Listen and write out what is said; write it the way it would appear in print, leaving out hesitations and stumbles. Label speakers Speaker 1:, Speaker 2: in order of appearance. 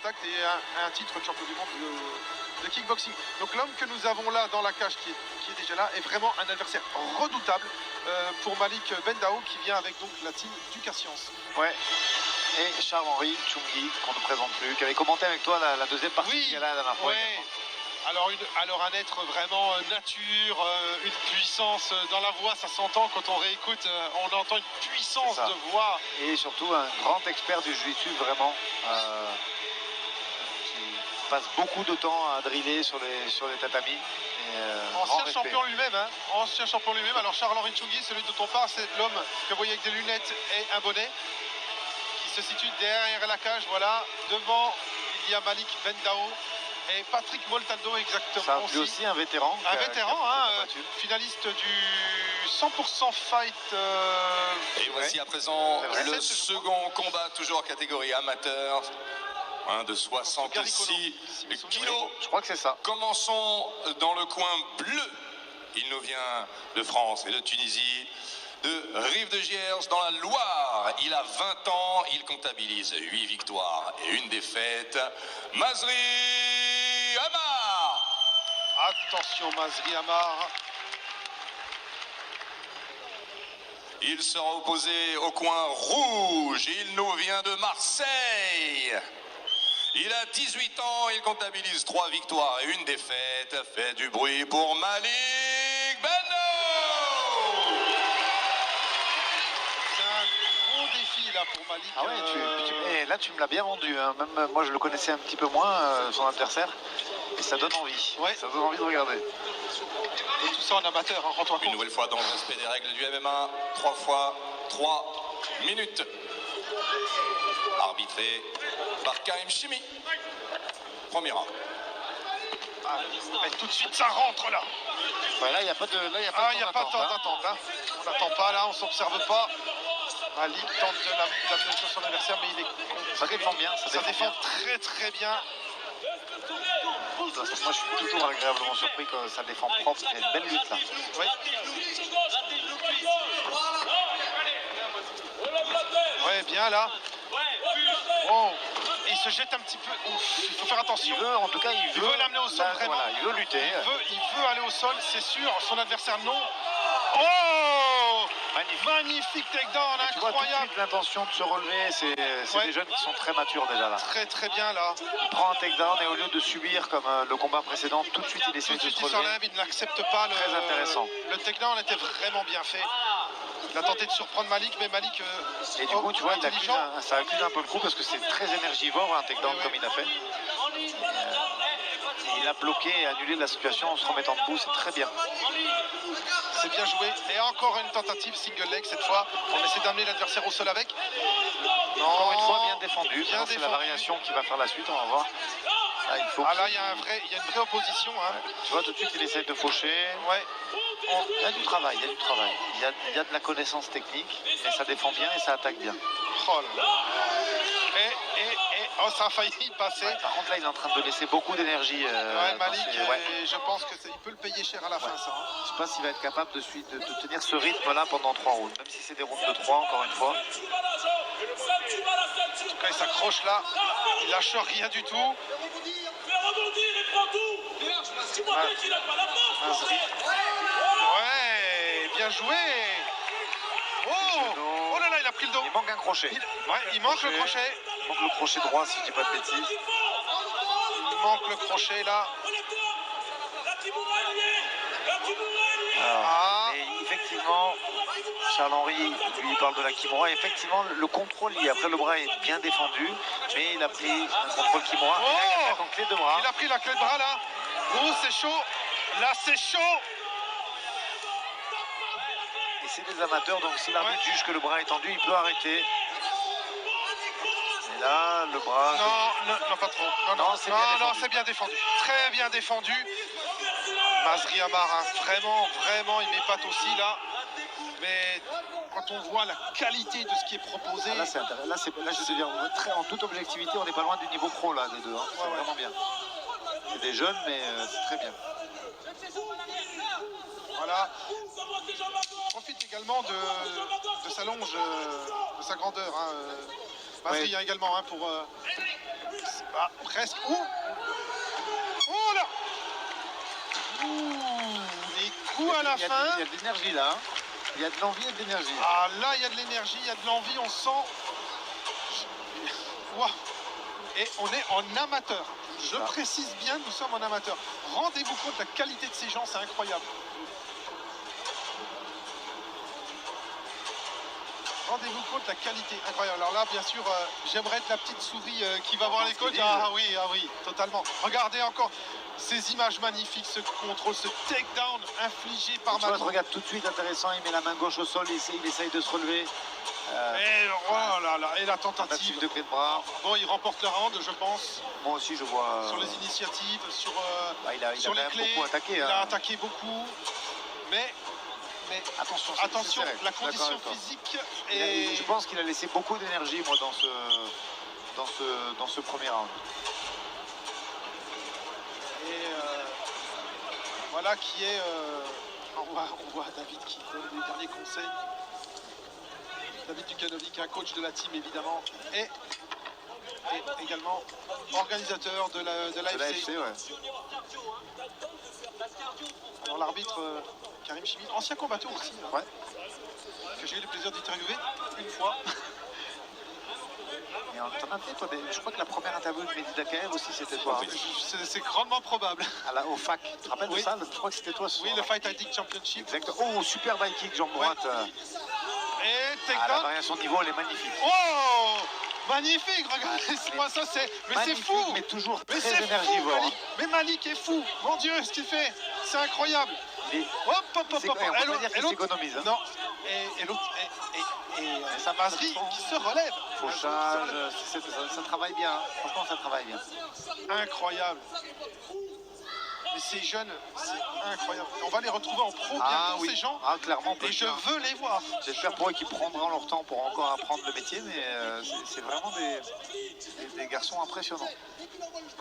Speaker 1: contact et un titre de champion du monde de kickboxing. Donc l'homme que nous avons là dans la cage qui est déjà là est vraiment un adversaire redoutable pour Malik Bendao qui vient avec donc la team du Cassiance.
Speaker 2: Ouais. Et Charles-Henri Tchoungi, qu'on ne présente plus, qui avait commenté avec toi la deuxième partie de la dernière fois.
Speaker 1: Ouais. Alors un être vraiment nature, une puissance dans la voix, ça s'entend quand on réécoute, on entend une puissance de voix.
Speaker 2: Et surtout un grand expert du jiu-jitsu vraiment, qui passe beaucoup de temps à driller sur les tatamis.
Speaker 1: Ancien champion lui-même, hein. Ancien champion lui-même. Alors Charles-Henri Tchoungi, celui dont on parle, c'est l'homme que vous voyez avec des lunettes et un bonnet, qui se situe derrière la cage, voilà. Devant, il y a Malik Bendao. Et Patrick Moltaldo exactement.
Speaker 2: Ça, lui aussi un vétéran.
Speaker 1: Un vétéran, finaliste du 100% fight.
Speaker 3: Et voici à présent le second combat, toujours en catégorie amateur, de 66 kilos.
Speaker 2: Je crois que c'est ça.
Speaker 3: Commençons dans le coin bleu. Il nous vient de France et de Tunisie, de Rive-de-Giers dans la Loire. Il a 20 ans, il comptabilise 8 victoires et 1 défaite. Masri Amar.
Speaker 1: Attention Masri Amar.
Speaker 3: Il sera opposé au coin rouge. Il nous vient de Marseille. Il a 18 ans, il comptabilise 3 victoires et 1 défaite. Fait du bruit pour Malik Bendao.
Speaker 1: C'est un gros défi là pour Malik.
Speaker 2: Ah ouais, là tu me l'as bien vendu, hein. Même moi je le connaissais un petit peu moins, son adversaire. Et ça donne envie. Ouais. Ça donne envie de regarder.
Speaker 1: Et tout ça en amateur, hein, rends-toi compte.
Speaker 3: Une nouvelle fois dans le respect des règles du MMA, 3 fois 3 minutes. Arbitré par Karim Chimi. Premier round.
Speaker 1: Et tout de suite ça rentre là.
Speaker 2: Ouais, là il n'y a pas de
Speaker 1: temps d'attente. Hein. On n'attend pas là, on s'observe pas. Malik tente d'amener sur son adversaire, mais il est.
Speaker 2: Ça défend bien.
Speaker 1: Ça défend très très bien.
Speaker 2: Moi je suis toujours agréablement surpris que ça défend propre. Il y a une belle lutte là.
Speaker 1: Oui. Ouais, bien là. Oh. Et il se jette un petit peu. Ouf, il faut faire attention.
Speaker 2: Il veut
Speaker 1: l'amener au sol vraiment.
Speaker 2: Voilà, il veut lutter.
Speaker 1: Il veut aller au sol, c'est sûr. Son adversaire non. Oh, magnifique takedown, incroyable.
Speaker 2: Tu vois tout de suite l'intention de se relever. C'est des jeunes qui sont très matures déjà là.
Speaker 1: Très très bien là.
Speaker 2: Il prend un takedown et au lieu de subir comme le combat précédent, tout de suite il essaie de se relever.
Speaker 1: Il n'accepte pas.
Speaker 2: Très intéressant.
Speaker 1: Le takedown était vraiment bien fait. Il a tenté de surprendre Malik, mais Malik.
Speaker 2: Et du coup, tu vois, ça accuse un peu le coup parce que c'est très énergivore un takedown comme il a fait. Il a bloqué et annulé la situation en se remettant debout, c'est très bien.
Speaker 1: C'est bien joué. Et encore une tentative single leg cette fois. On essaie d'amener l'adversaire au sol avec.
Speaker 2: Non, encore une fois, bien défendu. C'est la variation qui va faire la suite, on va voir. Là,
Speaker 1: il y a une vraie opposition. Hein.
Speaker 2: Ouais. Tu vois, tout de suite, il essaie de faucher.
Speaker 1: Ouais.
Speaker 2: Il y a du travail, il y a de la connaissance technique, et ça défend bien et ça attaque bien.
Speaker 1: Oh là là. Oh, ça a failli passer.
Speaker 2: Ouais, par contre, là, il est en train de laisser beaucoup d'énergie.
Speaker 1: Malik, je pense qu'il peut le payer cher à la fin, ça. Hein.
Speaker 2: Je ne sais pas s'il va être capable de tenir ce rythme-là pendant 3 rounds, même si c'est des rounds de 3, encore une fois.
Speaker 1: En tout cas, il s'accroche là. Il lâche rien du tout. Ouais, bien joué. Oh là là, il a pris le dos.
Speaker 2: Il manque un crochet.
Speaker 1: Il manque le crochet.
Speaker 2: Il manque le crochet droit, si je dis pas de bêtises.
Speaker 1: Il manque le crochet là.
Speaker 2: Et effectivement, Charles-Henri lui parle de la Kimura. Effectivement, le contrôle après le bras est bien défendu, mais il a pris un contrôle Kimura.
Speaker 1: Oh,
Speaker 2: en clé de bras.
Speaker 1: Il a pris la clé de bras là. Oh, c'est chaud. Là, c'est chaud.
Speaker 2: Et c'est des amateurs, donc si l'arbitre juge que le bras est tendu, il peut arrêter. Et là, le bras.
Speaker 1: Non, pas trop. Non, c'est bien défendu. Très bien défendu. Masri Amar, hein, vraiment, il m'épate aussi là. Mais quand on voit la qualité de ce qui est proposé.
Speaker 2: Là, je veux dire, en toute objectivité, on n'est pas loin du niveau pro là, des deux. Hein. C'est vraiment bien. C'est des jeunes, mais c'est très bien.
Speaker 1: Voilà. Profite également de sa longe, de sa grandeur. Hein. Masri également hein, pour. Ah, presque. Ouh. Oh là. Ouh, les coups à la fin.
Speaker 2: Il y a de l'énergie là. Hein. Il y a de l'envie et de l'énergie.
Speaker 1: Ah là, il y a de l'énergie, il y a de l'envie, on sent. Wow. Et on est en amateur. Je précise bien, nous sommes en amateur. Rendez-vous compte de la qualité de ces gens, c'est incroyable. Rendez-vous compte de la qualité, incroyable. Alors là, bien sûr, j'aimerais être la petite souris qui va voir les coachs. Ah oui, totalement. Regardez encore ces images magnifiques, ce contrôle, ce takedown infligé par Matou.
Speaker 2: Regarde tout de suite intéressant, il met la main gauche au sol, il essaye de se relever.
Speaker 1: Et oh là là, et la tentative
Speaker 2: de pied de bras.
Speaker 1: Bon, il remporte le round, je pense.
Speaker 2: Moi aussi, je vois.
Speaker 1: Sur les initiatives, sur,
Speaker 2: sur
Speaker 1: les clés.
Speaker 2: Beaucoup attaqué,
Speaker 1: il a attaqué beaucoup. Mais attention, la condition physique. Et
Speaker 2: je pense qu'il a laissé beaucoup d'énergie, moi, dans ce premier round.
Speaker 1: Et voilà qui est. On voit David qui donne les derniers conseils. David Dukanovic, un coach de la team évidemment, et également organisateur de l'AFC.
Speaker 2: Ouais.
Speaker 1: Alors l'arbitre Karim Chimine, ancien combattant aussi, hein,
Speaker 2: ouais.
Speaker 1: Que j'ai eu le plaisir d'interviewer une fois.
Speaker 2: Et t'en as fait toi, je crois que la première interview de Mehdi Dakaev aussi c'était toi.
Speaker 1: C'est grandement probable.
Speaker 2: Au FAC, tu te rappelles de ça? Je crois que c'était toi ce soir.
Speaker 1: Le Fight Addict Championship.
Speaker 2: Exactement. Oh, super bike kick, jambe droite.
Speaker 1: Et
Speaker 2: la variation de niveau, elle est magnifique.
Speaker 1: Oh, magnifique, regardez-moi ça, mais c'est fou.
Speaker 2: Mais toujours très
Speaker 1: c'est
Speaker 2: énergivore.
Speaker 1: Fou, mais Malik est fou. Mon Dieu, ce qu'il fait, c'est incroyable.
Speaker 2: Hop. On peut pas dire qu'il s'économise.
Speaker 1: Non. Et l'autre, et sa baserie qui se relève.
Speaker 2: Fauchage, ça travaille bien. Hein. Franchement, ça travaille bien.
Speaker 1: Incroyable. Mais ces jeunes, c'est incroyable. On va les retrouver en pro bientôt, ces gens.
Speaker 2: Ah, clairement.
Speaker 1: Et je veux les voir.
Speaker 2: J'espère pour eux qu'ils prendront leur temps pour encore apprendre le métier, mais c'est vraiment des garçons impressionnants.